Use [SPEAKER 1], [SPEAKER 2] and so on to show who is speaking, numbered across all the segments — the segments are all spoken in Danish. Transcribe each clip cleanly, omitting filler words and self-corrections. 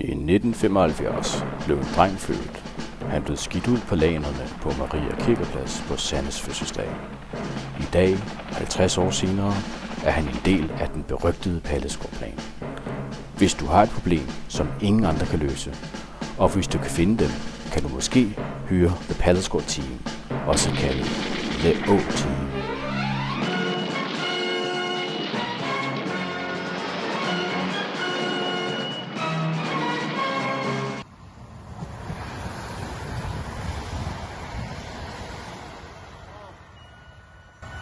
[SPEAKER 1] I 1975 blev en dreng født. Han blev skidt ud på lagenerne på Maria Kirkeplads på Sandes fødselsdag. I dag, 50 år senere, er han en del af den berygtede Pallesgård-plan. Hvis du har et problem, som ingen andre kan løse, og hvis du kan finde dem, kan du måske hyre The Pallesgård Team, også kaldet The O-Team.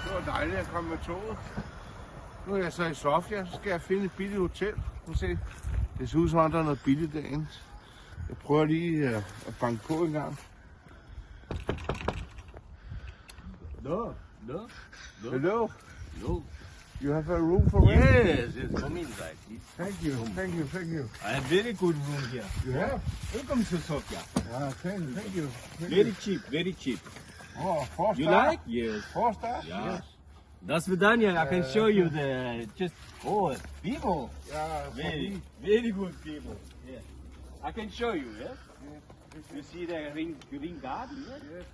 [SPEAKER 2] Det var dejligt at komme med toget. Nu er jeg så i Sofia, så skal jeg finde et billigt hotel. Se. Det ser ud som om, der er noget billigt derinde. Jeg prøver lige at banke på en gang.
[SPEAKER 3] No.
[SPEAKER 2] Hello?
[SPEAKER 3] No.
[SPEAKER 2] You have a room for rent?
[SPEAKER 3] Yes, yes, come inside, please.
[SPEAKER 2] Thank you.
[SPEAKER 3] I have very good room here.
[SPEAKER 2] You have?
[SPEAKER 3] Welcome to Sofia.
[SPEAKER 2] Yeah, thank you.
[SPEAKER 3] Very cheap.
[SPEAKER 2] Oh, 4
[SPEAKER 3] You
[SPEAKER 2] star?
[SPEAKER 3] like? Yes.
[SPEAKER 2] 4 star?
[SPEAKER 3] Yeah.
[SPEAKER 2] Yes.
[SPEAKER 3] До свидания. I can show you the people.
[SPEAKER 2] Yeah,
[SPEAKER 3] Very good people. Yes. I can show you. Yes. You see the green garden? Yes.
[SPEAKER 2] Yes.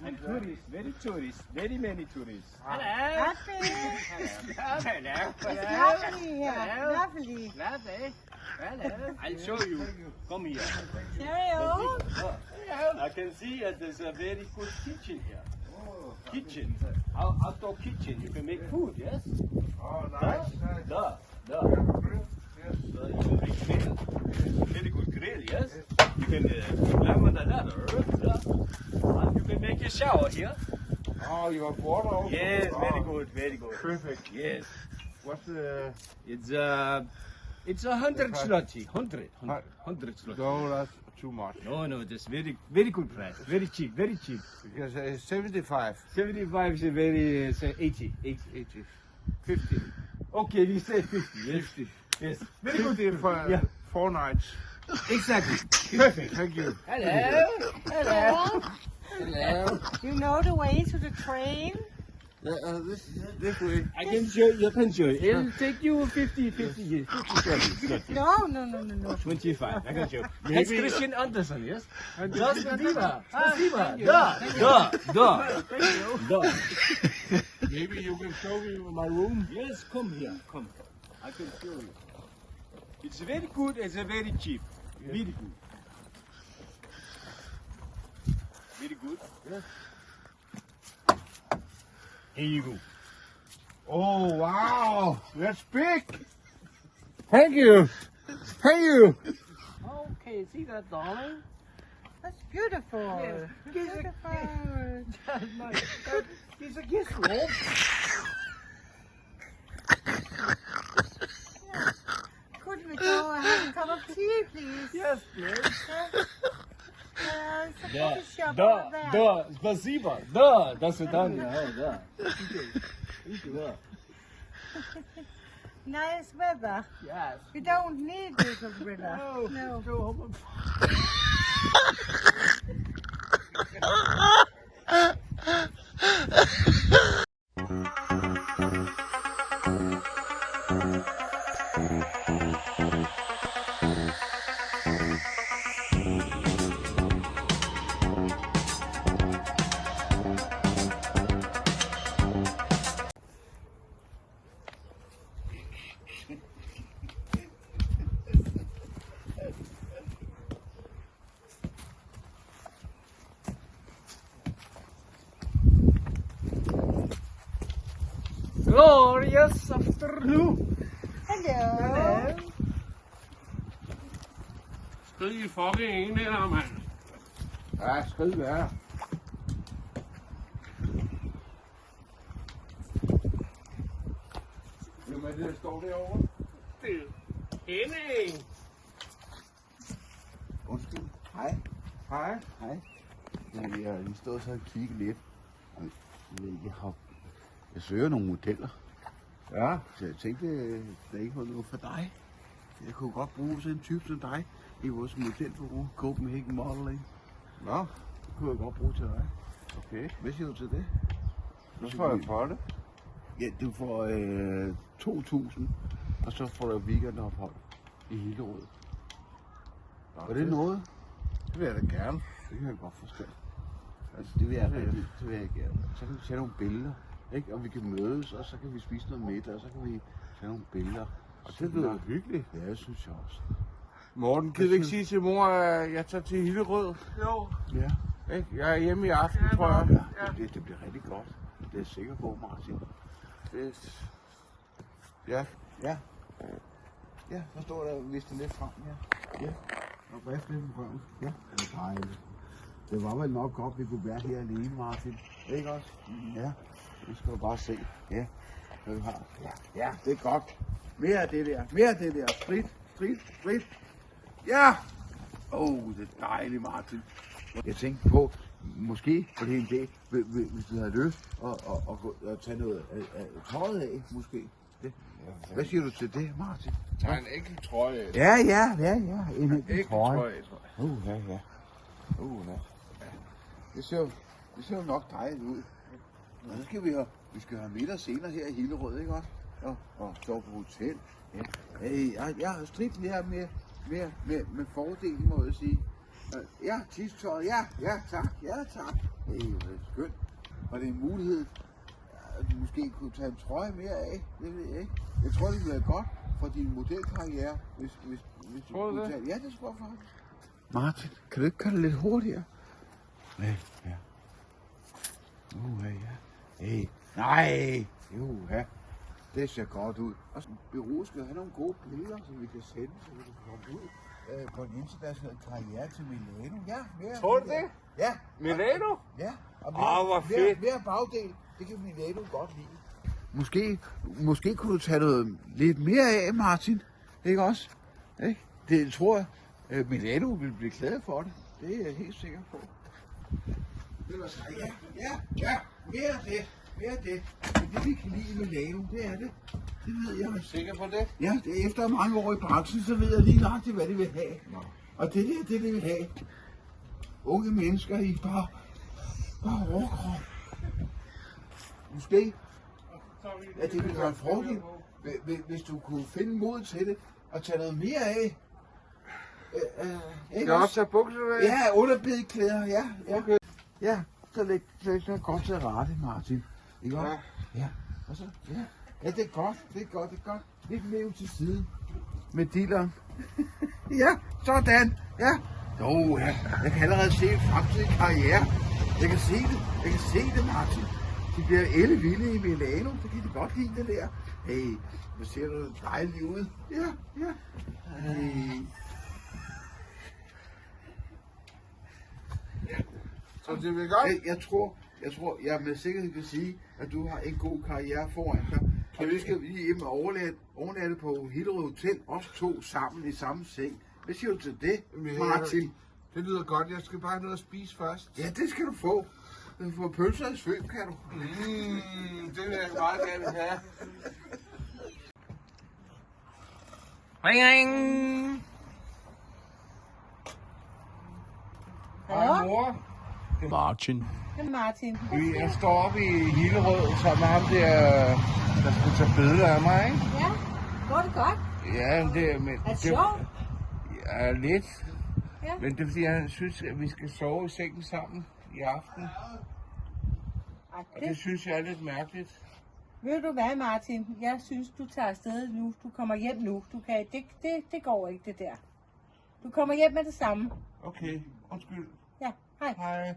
[SPEAKER 3] And tourists, very many tourists.
[SPEAKER 4] Happy. It's lovely here. Lovely.
[SPEAKER 3] I'll show you. Come here.
[SPEAKER 4] Cheerio.
[SPEAKER 3] I can see that there's a very good kitchen here. Kitchen. Outdoor kitchen. You can make food, yes?
[SPEAKER 2] Oh, nice.
[SPEAKER 3] Duh.
[SPEAKER 2] Yes.
[SPEAKER 3] You can make grill. Very good grill, yes? You can climb the ladder. And you can make a shower here.
[SPEAKER 2] Oh, you have water also?
[SPEAKER 3] Yes,
[SPEAKER 2] Oh,
[SPEAKER 3] very good.
[SPEAKER 2] Perfect.
[SPEAKER 3] Yes.
[SPEAKER 2] What's the...
[SPEAKER 3] It's 100 zloty. 100 zloty.
[SPEAKER 2] No, that's too much.
[SPEAKER 3] No, just very good price. Very cheap.
[SPEAKER 2] Because it's 75.
[SPEAKER 3] 75 is a very, say 80.
[SPEAKER 2] 80. 50.
[SPEAKER 3] Okay, we say 50. Yes.
[SPEAKER 2] 50.
[SPEAKER 3] Yes. Very good.
[SPEAKER 2] 50 for
[SPEAKER 3] Yeah.
[SPEAKER 2] 4 nights.
[SPEAKER 3] Exactly.
[SPEAKER 2] Perfect. Thank you.
[SPEAKER 4] Hello. You know the way to the train?
[SPEAKER 2] This way.
[SPEAKER 3] I can show you. It'll take you 50 years. 50,
[SPEAKER 4] No.
[SPEAKER 3] 25. I can show you. That's Christian Andersen, yes? Just Spasiba. Da.
[SPEAKER 2] Maybe you can show me my room.
[SPEAKER 3] Yes, come here. Come. I can show you. It's very good. It's very cheap. Very good. Very good.
[SPEAKER 2] Yes.
[SPEAKER 3] Here you go.
[SPEAKER 2] Oh, wow. That's big. Thank you.
[SPEAKER 3] Okay, see that, darling?
[SPEAKER 4] That's beautiful.
[SPEAKER 3] Yes.
[SPEAKER 4] Beautiful.
[SPEAKER 3] That's nice. It's a guest room.
[SPEAKER 4] Could we go and have a cup of tea, please?
[SPEAKER 3] Yes, please.
[SPEAKER 4] It's a coffee shop over there.
[SPEAKER 3] Да, спасибо. Да, до свидания. Да. Да.
[SPEAKER 4] Nice weather.
[SPEAKER 3] Yes.
[SPEAKER 4] We don't need this umbrella. No.
[SPEAKER 3] Go home. Glorious afternoon.
[SPEAKER 4] Hello.
[SPEAKER 2] Skrid i fucking englænder, mand. Ja, skrid værre. Hvem er det, der står derovre?
[SPEAKER 3] Det er Henning.
[SPEAKER 2] Undskyld. Hej. Jeg har lige stået så og kigget lidt. Jeg søger nogle modeller. Ja. Så jeg tænkte, der ikke var noget for dig. Jeg kunne godt bruge sådan en type som dig i vores modelbureau, Copenhagen Modeling. Nå, det kunne jeg godt bruge til dig. Okay. Hvad siger du til det? Hvad får jeg for det? Ja, du får 2.000, og så får du weekendophold i Hillerød. Var det noget? Det vil jeg da gerne. Det kan jeg godt forstå. Altså, det vil jeg gerne. Så kan vi tage nogle billeder, ikke? Og vi kan mødes, og så kan vi spise noget middag, og så kan vi tage nogle billeder.
[SPEAKER 5] Og det lyder hyggeligt.
[SPEAKER 2] Ja, det synes jeg også.
[SPEAKER 5] Morten, kan du ikke sige til mor, at jeg tager til Hillerød?
[SPEAKER 3] Jo.
[SPEAKER 2] Ja.
[SPEAKER 5] Ikke? Jeg er hjemme i aften, tror jeg.
[SPEAKER 2] Ja. Det bliver rigtig godt. Det er jeg sikker på, Martin.
[SPEAKER 5] Ja.
[SPEAKER 2] Ja. Ja, der står der vist lidt frem, ja. Ja. Og bredt lidt på røven. Ja, det er dejligt. Det var vel nok godt, vi kunne være her alene, Martin. Ikke også? Ja. Det skal du bare se. Ja. Hvad vi har. Ja, det er godt. Mere af det der. Mere af det der. Sprit. Ja! Det er dejligt, Martin. Jeg tænkte på, måske på det en dag, hvis du havde lyst at tage noget af tøjet af, måske. Det. Hvad siger du til det, Martin?
[SPEAKER 5] Tag en enkelt trøje.
[SPEAKER 2] Ja. En
[SPEAKER 5] Enkelt trøje, tror jeg.
[SPEAKER 2] Ja. Det ser jo nok dejligt ud. Og så skal vi skal have middag senere her i Hillerød, ikke også? Og stå på hotel. Ja. Jeg har stridt her med fordelen, må jeg sige. Ja, tidstøjet. Ja, tak. Det er skønt. Og det er en mulighed, at du måske kunne tage en trøje mere af. Det ved jeg ikke. Jeg tror, det ville være godt for din modelkarriere, hvis du kunne tage... Ja, det tror jeg faktisk. Martin, kan du ikke gøre det lidt hurtigere? Ja. Hey. Nej. Ja. Det ser godt ud. Og bureauet skal have nogle gode billeder, så vi kan sende, så vi kan komme ud på en international karriere til Milano. Ja, mere.
[SPEAKER 5] Tror du det?
[SPEAKER 2] Ja.
[SPEAKER 5] Milano?
[SPEAKER 2] Ja. Og
[SPEAKER 5] hvor fedt.
[SPEAKER 2] Mere bagdel. Det kan Milano godt lide. Måske kunne du tage noget lidt mere af, Martin. Ikke også? Ikke? Det tror jeg. Milano vil blive glad for det. Det er jeg helt sikker på. Det var så, ja. Mere af det. Det er det, vi kan lide i Milano. Det er det. Det ved jeg.
[SPEAKER 5] Er du sikker på det?
[SPEAKER 2] Ja, det er efter mange år i branchen, så ved jeg lige nøjagtigt, hvad de vil have. Og det er det, de vil have. Unge mennesker i bare overkrop. Måske. Ja, det ville være en fordel, hvis du kunne finde mod til det og tage noget mere af.
[SPEAKER 5] Skal jeg også tage bukserne af?
[SPEAKER 2] Ja, underbedklæder, ja. Okay. Ja, så læg godt til rette, Martin. Ikke også? Ja. Og så, ja, det er godt. Lidt mere til siden med dilleren. Ja, sådan. Ja. Jeg kan allerede se en fremtidig karriere. Jeg kan se det, Martin. De bliver ellevilde i Milano. Det kan de godt lide, det der. Hey, hvor ser du dejligt ud. Ja. Hey.
[SPEAKER 5] Så det vil godt?
[SPEAKER 2] Jeg med sikkerhed kan sige, at du har en god karriere foran dig. Og vi skal lige hjem og overnatte på Hillerød Hotel, os to sammen i samme seng. Hvad siger du til det, Martin?
[SPEAKER 5] Det lyder godt. Jeg skal bare have noget at spise først.
[SPEAKER 2] Ja, det skal du få. Du får pølser i svøb, kan du.
[SPEAKER 5] Det vil jeg meget gerne have.
[SPEAKER 4] Ring.
[SPEAKER 5] Hej mor.
[SPEAKER 1] Martin.
[SPEAKER 4] Det er Martin.
[SPEAKER 5] Jeg står oppe i Hillerød sammen med ham der skulle tage billeder af mig, ikke?
[SPEAKER 4] Ja, går det godt?
[SPEAKER 5] Ja, men
[SPEAKER 4] Er det sjovt?
[SPEAKER 5] Ja, lidt.
[SPEAKER 4] Ja.
[SPEAKER 5] Men det er fordi, han synes, at vi skal sove i sengen sammen i aften.
[SPEAKER 4] Ej,
[SPEAKER 5] Og det synes jeg er lidt mærkeligt.
[SPEAKER 4] Ved du hvad, Martin? Jeg synes, du tager afsted nu. Du kommer hjem nu. Det går ikke, det der. Du kommer hjem med det samme.
[SPEAKER 5] Okay, undskyld.
[SPEAKER 4] Ja, hej.
[SPEAKER 5] Hej.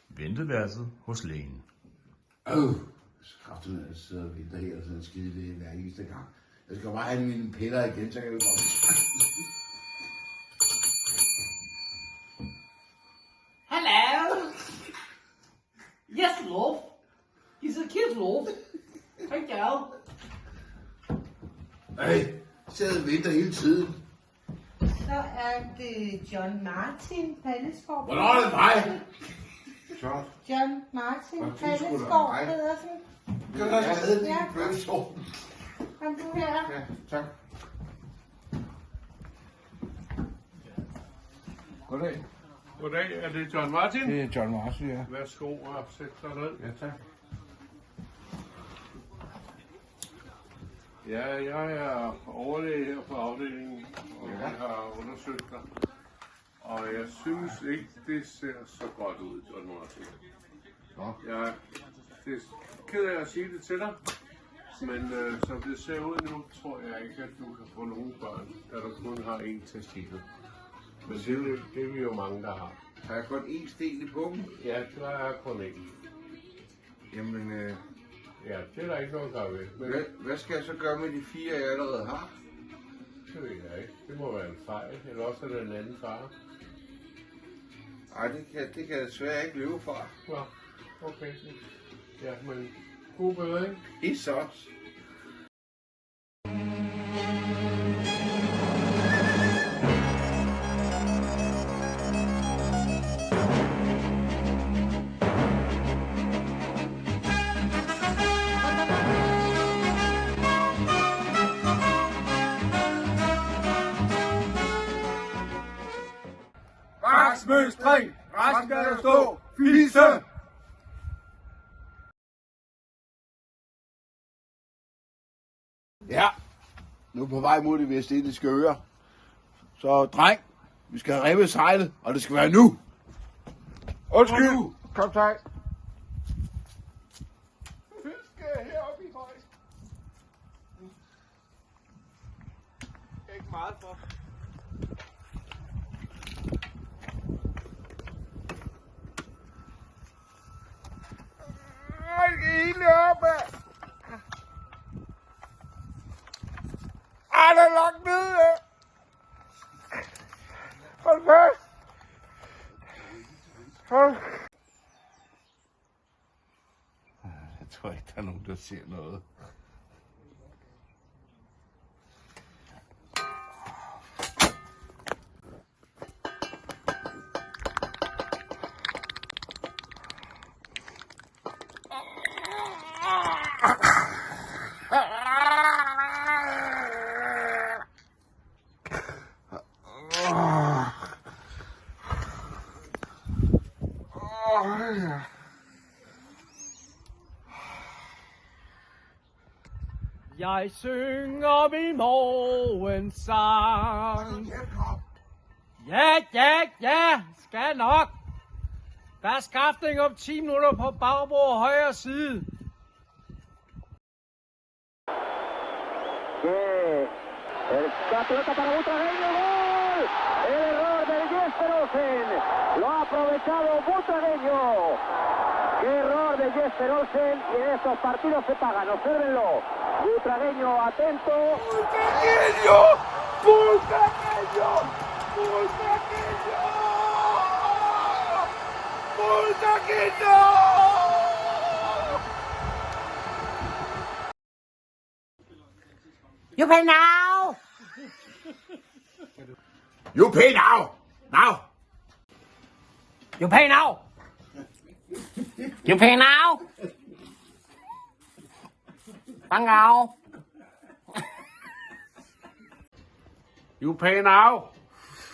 [SPEAKER 1] Venteværelset hos lægen.
[SPEAKER 2] Kraftigt, jeg sidder og venter her, og sådan en skide det hver eneste gang. Jeg skal bare have mine piller igen, så kan vi komme.
[SPEAKER 6] Hello. Yes, love. He's a kid, love. Thank you.
[SPEAKER 2] Hey, sidder og venter hele tiden.
[SPEAKER 4] Så er det John Martin Pallesgaard.
[SPEAKER 2] Hvornår er det mig? Så.
[SPEAKER 4] John Martin
[SPEAKER 2] Og du skulle da
[SPEAKER 4] Pallesgaard
[SPEAKER 2] mig.
[SPEAKER 4] Pedersen.
[SPEAKER 2] Kan du også have
[SPEAKER 4] Ja.
[SPEAKER 2] din bøvsår?
[SPEAKER 4] Kom du her.
[SPEAKER 2] Ja, tak.
[SPEAKER 5] Goddag.
[SPEAKER 3] Goddag, er det John Martin?
[SPEAKER 5] Det er John Martin, ja.
[SPEAKER 3] Værsgo og sæt dig ned.
[SPEAKER 5] Ja, tak.
[SPEAKER 3] Ja, jeg er overlæge her på afdelingen, og jeg har undersøgt dig. Og jeg synes ikke, det ser så godt ud, John Martin. Jeg er ked af at sige det til dig, men som det ser ud nu, tror jeg ikke, at du kan få nogen børn, da du kun har én testikel. Men det er vi jo mange, der har.
[SPEAKER 2] Har jeg kun én sten i pungen?
[SPEAKER 3] Ja, der er kun én.
[SPEAKER 2] Jamen,
[SPEAKER 3] Ja, det er der ikke noget at gøre ved. Men
[SPEAKER 2] hvad skal jeg så gøre med de 4, jeg allerede har?
[SPEAKER 3] det ved jeg ikke. Det må være en fejl, eller også er det en anden far.
[SPEAKER 2] Nej, det kan jeg desværre ikke løbe fra.
[SPEAKER 3] Nå, okay. Ja, men god bedring.
[SPEAKER 2] I sås.
[SPEAKER 5] Mønstring! Resten skal der stå! Fise!
[SPEAKER 2] Ja, nu er på vej mod det vestindiske øer. Så dreng, vi skal have revet sejlet, og det skal være nu.
[SPEAKER 5] Undskyld! Kom, tak.
[SPEAKER 2] Skal jeg heroppe i højt? Ikke meget for.
[SPEAKER 5] Jeg skal hele op, mand. Der er langt nede. Hold fast. Hold. Jeg tror ikke, der er nogen, der ser noget.
[SPEAKER 6] Jeg synger min morgensang. Ja, skal nok. Der er skaftning om 10 minutter på bagbord højre side.
[SPEAKER 7] La pelota para Butragueño, gol. El error del Jesper Olsen. Lo ha aprovechado Butragueño. Qué error de Jesper Olsen, y en estos partidos se pagan, obsérvenlo. Butragueño atento.
[SPEAKER 5] Butragueño! Butragueño! Butragueño! Butragueño!
[SPEAKER 4] You pay now!
[SPEAKER 2] You pay now! Now!
[SPEAKER 6] You pay now! You pay now! Bang now!
[SPEAKER 3] You pay now.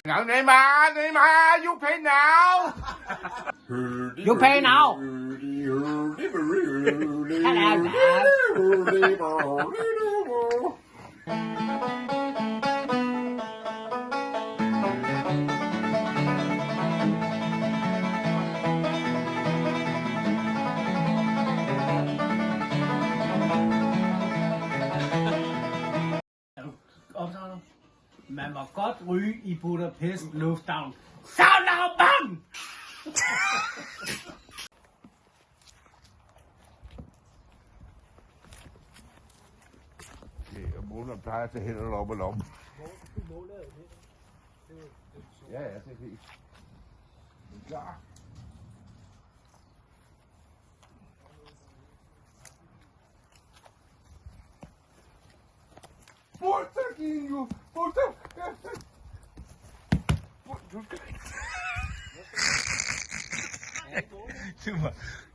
[SPEAKER 5] Now, Neymar, you pay now!
[SPEAKER 6] You pay now! Man må godt ryge i Budapest Lufthavn. Savn!
[SPEAKER 5] Måler plejer at tage hænderne op og lommen. Ja, det er fint. Det er klar. Butragueño!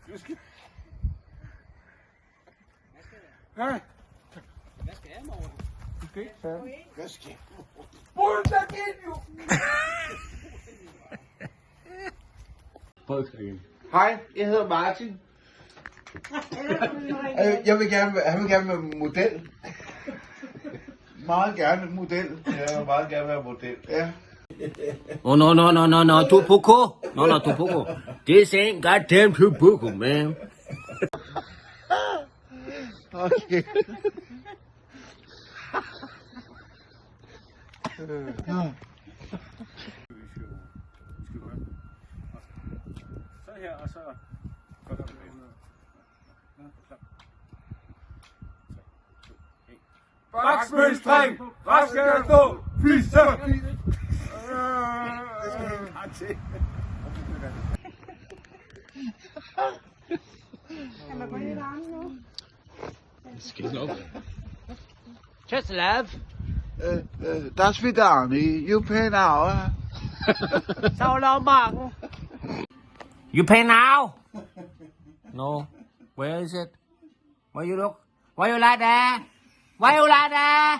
[SPEAKER 5] Du skal... Nej.
[SPEAKER 6] Hvad skal jeg, Morten?
[SPEAKER 2] Hvad sker?
[SPEAKER 5] Butragueño! Hej, jeg hedder Martin. Han vil gerne være model. Meget gerne model. Jeg vil meget gerne være model, ja.
[SPEAKER 8] Oh, no, Tupuko. No, Tupuko. This ain't goddamn Tupuko, man.
[SPEAKER 5] Okay.
[SPEAKER 3] Så her, og så går der med noget. Baksmølstræk! Hvad skal jeg stå? Fisse!
[SPEAKER 4] Kan man gå ind i varmen nu?
[SPEAKER 8] Just love.
[SPEAKER 5] Das Vidani, you pay now.
[SPEAKER 8] So long, Marco. You pay now? No. Where is it? Where you look? Why you like that? Why you like that?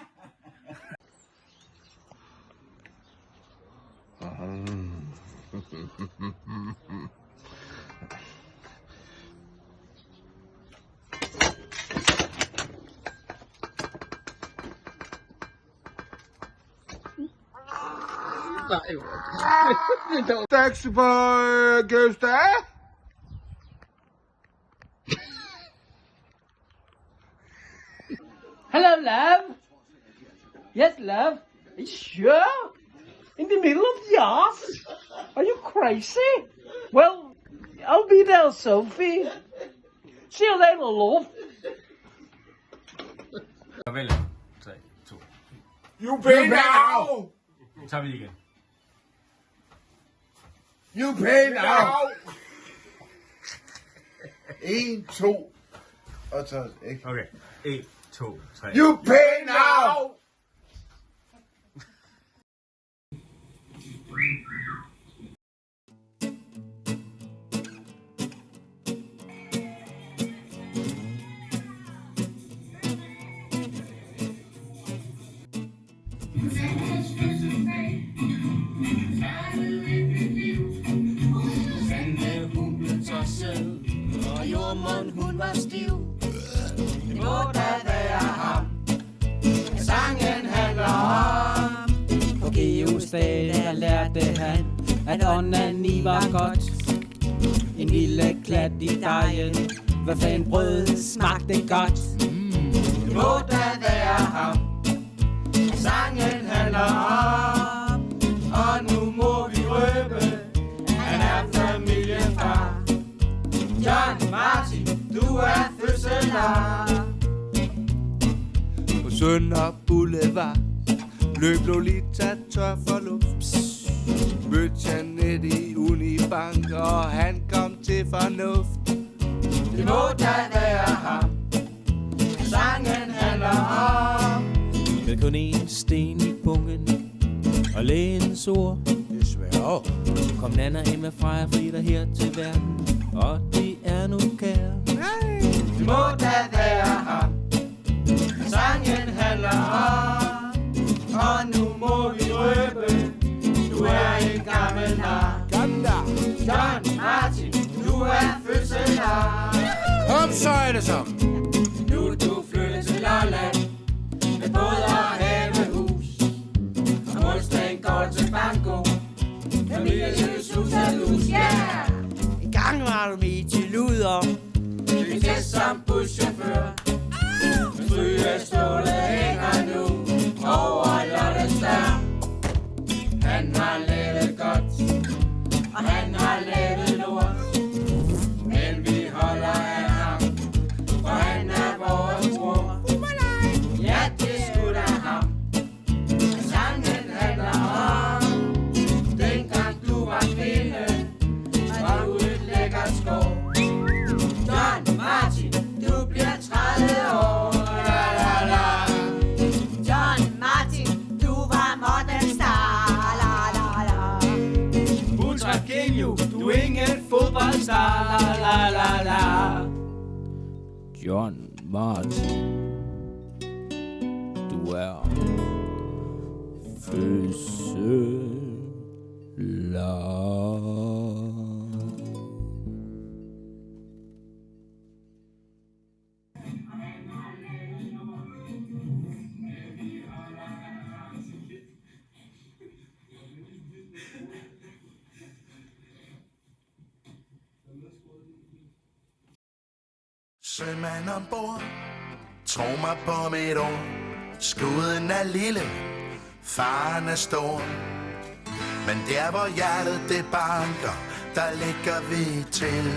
[SPEAKER 5] Taxi på Gøstad.
[SPEAKER 6] Hello, love. Yes, love. Are you sure? In the middle of the ass? Are you crazy? Well, I'll be there, Sophie. See you later, love.
[SPEAKER 1] Farvel. 3, 2.
[SPEAKER 5] You pay now.
[SPEAKER 1] Nu tager vi igen.
[SPEAKER 5] You pay now. 1, 2. Og så ikke.
[SPEAKER 1] Okay. 1, 2, 3.
[SPEAKER 5] You pay now.
[SPEAKER 8] Og jordmund hun var stiv. Det må da være ham. Sangen handler om. På Geosdag der lærte han, at onani var godt. En lille klat i dejen, hvad fanden brød smagte godt. Det må da være ham. Sangen handler om. Og nu må vi røbe, han er familiefar. John Martin, du er fødselar.
[SPEAKER 5] På Sønder Boulevard løb Lolita tør for luft. Mødte Janet i Unibank, og han kom til fornuft.
[SPEAKER 8] Det må da være ham. Sangen handler om. Med kun en sten i pungen og lægens ord.
[SPEAKER 5] Desværre.
[SPEAKER 8] Kom Nana ind med Freja Frida her til verden, og de er nu kære. Det må da være ham. Sangen handler om. Og nu må vi røbe, du er en gammel nar. John Martin, du er fødselar.
[SPEAKER 5] Kom, så er det så.
[SPEAKER 8] Nu er du flyttet til Lolland med båd og havehus. Og onsdagen går til banko. Familieløs hus og lus, yeah! En gang var du med til luder. Vi tæt som buschauffør. Men strygestålet hænger nu over Lottes dør. Han har lavet godt, og han har lavet lort. Men vi holder af ham, for han er vores bror. Ja, det er sgu da ham. Sangen handler om. Dengang du var kvinde, var du et lækkert skår. John Martin, du bliver 30 år. La, la, la.
[SPEAKER 9] John Martin, du var modern star. La, la, la.
[SPEAKER 8] Ultra Genio, du er ingen fodboldstar. La, la, la, la.
[SPEAKER 1] John Martin. Du er fødselar.
[SPEAKER 5] Sømand ombord, tro mig på mit ord. Skuden er lille, faren er stor. Men der hvor hjertet det banker, der ligger vi til.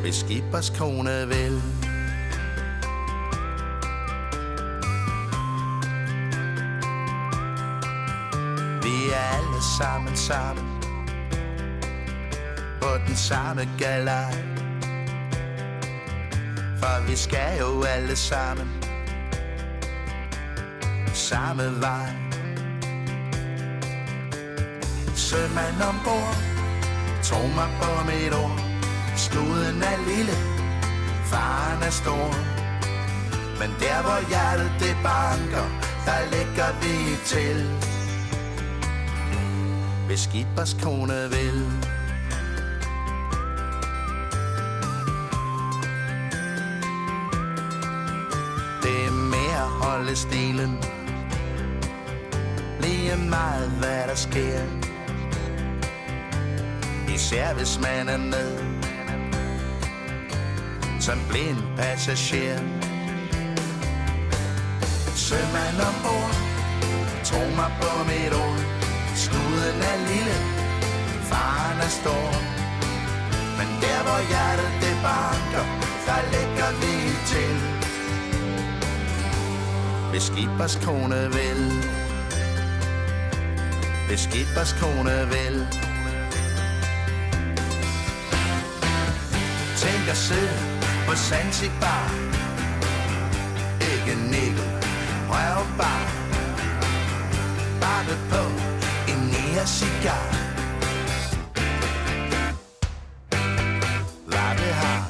[SPEAKER 5] Hvis skibers kone vil. Vi er alle sammen på den samme galej. For vi skal jo alle sammen samme vej. Sømand ombord, tro mig på mit ord. Skuden er lille, faren er stor. Men der hvor hjertet det banker, der ligger vi til. Hvis skibers kone vil. Det er mere holde stilen, lige meget hvad der sker. Især hvis man er med som blind passager. Sømand ombord, tro mig på mit ord. Skuden er lille, faren er stor. Men der hvor hjertet det banker, der ligger vi til. Hvis skibers kone vil. Hvis skibers kone vil. Tænk at sidde på Zanzibar. Ikke nikkel, røvbar. Bakke på en nære-cigar. Hvad det har.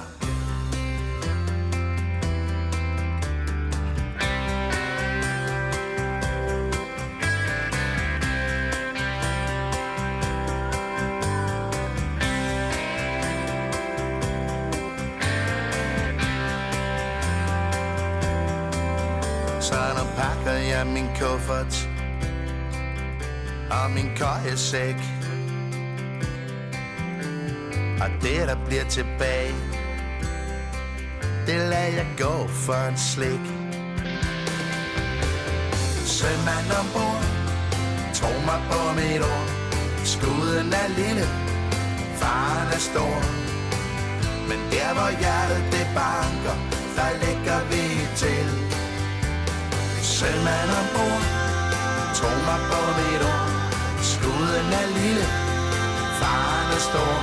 [SPEAKER 5] Så nu pakker jeg min kuffert og min køjesæk. Og det der bliver tilbage, det lader jeg gå for en slik. Sømand ombord, tro mig på mit ord. Skuden er lille, faren er stor. Men der hvor hjertet det banker, der ligger vi til. Sømand ombord, tro mig på mit ord. Skuden er lille, faren er stor.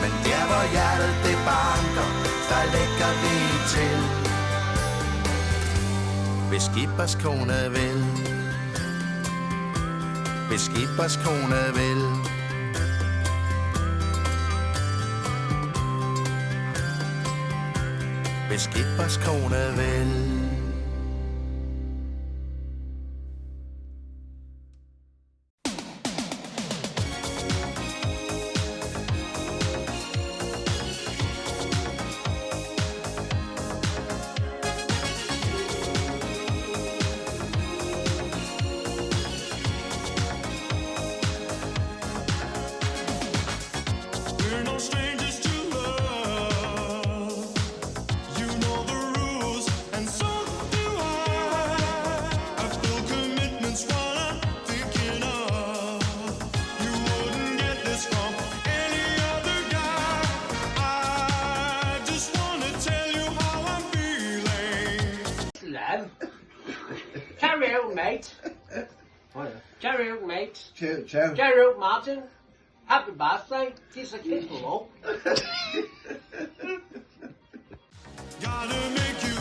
[SPEAKER 5] Men der hvor hjertet det banker, der ligger vi til. Hvis skibers kone vil. Hvis skibers kone vil. Hvis skibers kone vil.
[SPEAKER 6] Cheerio, mate. Cheerio, mate.
[SPEAKER 2] Ciao.
[SPEAKER 6] Cheerio, Martin. Happy birthday. Kiss a kiss below.
[SPEAKER 5] Gotta make you